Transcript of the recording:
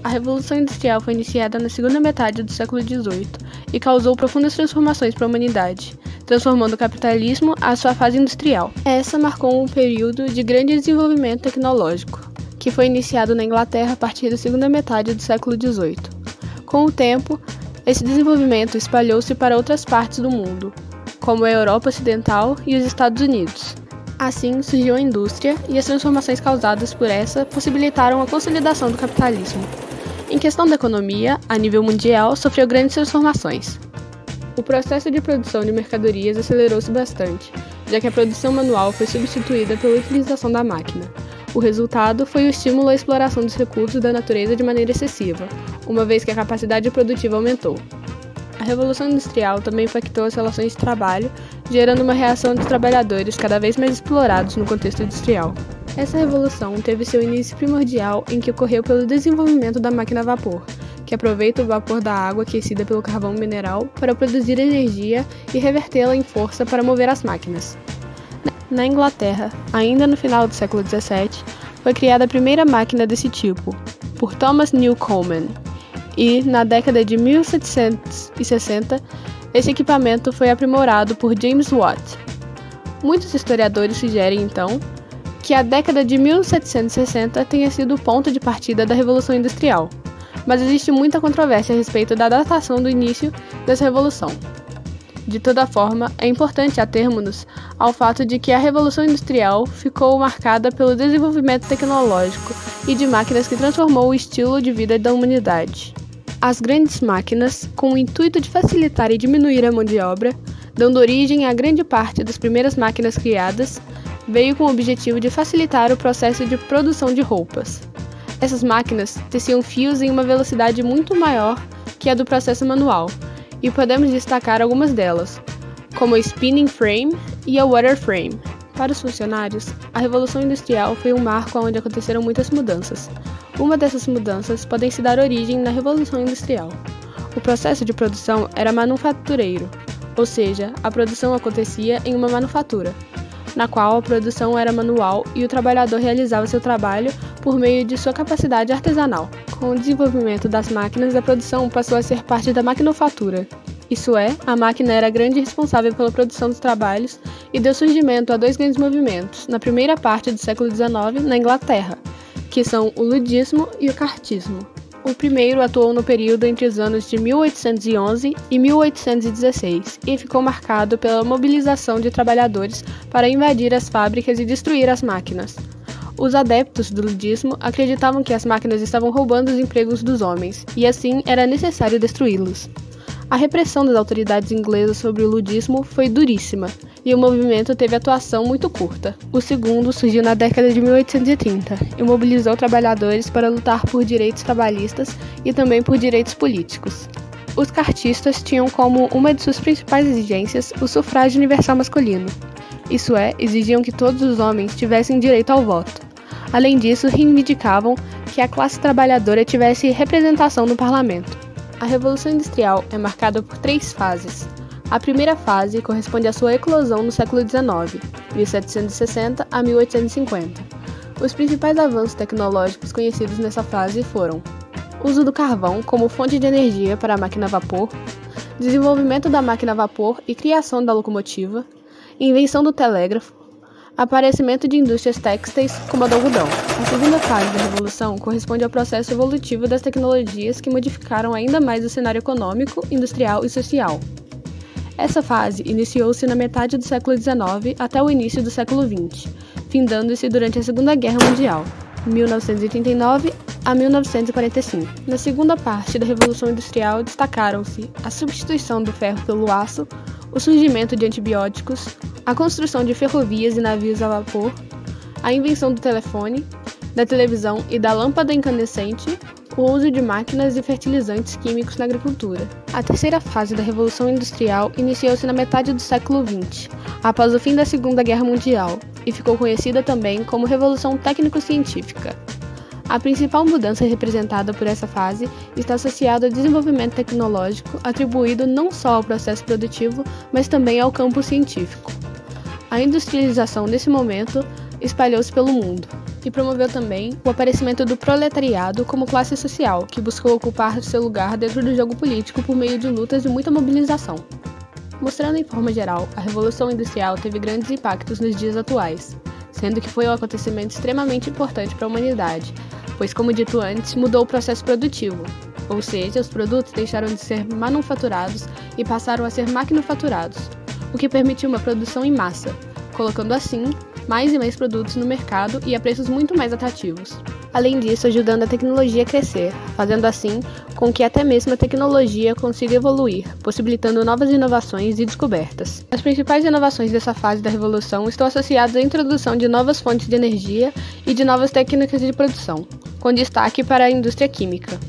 A Revolução Industrial foi iniciada na segunda metade do século XVIII e causou profundas transformações para a humanidade, transformando o capitalismo à sua fase industrial. Essa marcou um período de grande desenvolvimento tecnológico, que foi iniciado na Inglaterra a partir da segunda metade do século XVIII. Com o tempo, esse desenvolvimento espalhou-se para outras partes do mundo, como a Europa Ocidental e os Estados Unidos. Assim, surgiu a indústria e as transformações causadas por essa possibilitaram a consolidação do capitalismo. Em questão da economia, a nível mundial, sofreu grandes transformações. O processo de produção de mercadorias acelerou-se bastante, já que a produção manual foi substituída pela utilização da máquina. O resultado foi o estímulo à exploração dos recursos da natureza de maneira excessiva, uma vez que a capacidade produtiva aumentou. A Revolução Industrial também impactou as relações de trabalho, gerando uma reação dos trabalhadores cada vez mais explorados no contexto industrial. Essa revolução teve seu início primordial em que ocorreu pelo desenvolvimento da máquina a vapor, que aproveita o vapor da água aquecida pelo carvão mineral para produzir energia e revertê-la em força para mover as máquinas. Na Inglaterra, ainda no final do século XVII, foi criada a primeira máquina desse tipo, por Thomas Newcomen, e, na década de 1760, esse equipamento foi aprimorado por James Watt. Muitos historiadores sugerem, então, que a década de 1760 tenha sido o ponto de partida da Revolução Industrial, mas existe muita controvérsia a respeito da datação do início dessa revolução. De toda forma, é importante atermos-nos ao fato de que a Revolução Industrial ficou marcada pelo desenvolvimento tecnológico e de máquinas que transformou o estilo de vida da humanidade. As grandes máquinas, com o intuito de facilitar e diminuir a mão de obra, dando origem à grande parte das primeiras máquinas criadas, veio com o objetivo de facilitar o processo de produção de roupas. Essas máquinas teciam fios em uma velocidade muito maior que a do processo manual, e podemos destacar algumas delas, como a spinning frame e a water frame. Para os funcionários, a Revolução Industrial foi um marco onde aconteceram muitas mudanças. Uma dessas mudanças podem se dar origem na Revolução Industrial. O processo de produção era manufatureiro, ou seja, a produção acontecia em uma manufatura, na qual a produção era manual e o trabalhador realizava seu trabalho por meio de sua capacidade artesanal. Com o desenvolvimento das máquinas, a produção passou a ser parte da maquinofatura. Isso é, a máquina era a grande responsável pela produção dos trabalhos e deu surgimento a dois grandes movimentos, na primeira parte do século XIX, na Inglaterra, que são o ludismo e o cartismo. O primeiro atuou no período entre os anos de 1811 e 1816 e ficou marcado pela mobilização de trabalhadores para invadir as fábricas e destruir as máquinas. Os adeptos do ludismo acreditavam que as máquinas estavam roubando os empregos dos homens, e assim era necessário destruí-los. A repressão das autoridades inglesas sobre o ludismo foi duríssima, e o movimento teve atuação muito curta. O segundo surgiu na década de 1830 e mobilizou trabalhadores para lutar por direitos trabalhistas e também por direitos políticos. Os cartistas tinham como uma de suas principais exigências o sufrágio universal masculino. Isso é, exigiam que todos os homens tivessem direito ao voto. Além disso, reivindicavam que a classe trabalhadora tivesse representação no parlamento. A Revolução Industrial é marcada por 3 fases. A primeira fase corresponde à sua eclosão no século XIX, 1760 a 1850. Os principais avanços tecnológicos conhecidos nessa fase foram o uso do carvão como fonte de energia para a máquina a vapor, desenvolvimento da máquina a vapor e criação da locomotiva, invenção do telégrafo, aparecimento de indústrias têxteis como a do algodão. A segunda fase da Revolução corresponde ao processo evolutivo das tecnologias que modificaram ainda mais o cenário econômico, industrial e social. Essa fase iniciou-se na metade do século XIX até o início do século XX, findando-se durante a Segunda Guerra Mundial, 1939 a 1945. Na segunda parte da Revolução Industrial destacaram-se a substituição do ferro pelo aço, o surgimento de antibióticos, a construção de ferrovias e navios a vapor, a invenção do telefone, da televisão e da lâmpada incandescente, o uso de máquinas e fertilizantes químicos na agricultura. A terceira fase da Revolução Industrial iniciou-se na metade do século XX, após o fim da Segunda Guerra Mundial, e ficou conhecida também como Revolução Técnico-Científica. A principal mudança representada por essa fase está associada ao desenvolvimento tecnológico atribuído não só ao processo produtivo, mas também ao campo científico. A industrialização nesse momento espalhou-se pelo mundo. e promoveu também o aparecimento do proletariado como classe social, que buscou ocupar seu lugar dentro do jogo político por meio de lutas e muita mobilização. Mostrando em forma geral, a Revolução Industrial teve grandes impactos nos dias atuais, sendo que foi um acontecimento extremamente importante para a humanidade, pois, como dito antes, mudou o processo produtivo, ou seja, os produtos deixaram de ser manufaturados e passaram a ser maquinofaturados, o que permitiu uma produção em massa, colocando assim mais e mais produtos no mercado e a preços muito mais atrativos. Além disso, ajudando a tecnologia a crescer, fazendo assim com que até mesmo a tecnologia consiga evoluir, possibilitando novas inovações e descobertas. As principais inovações dessa fase da revolução estão associadas à introdução de novas fontes de energia e de novas técnicas de produção, com destaque para a indústria química.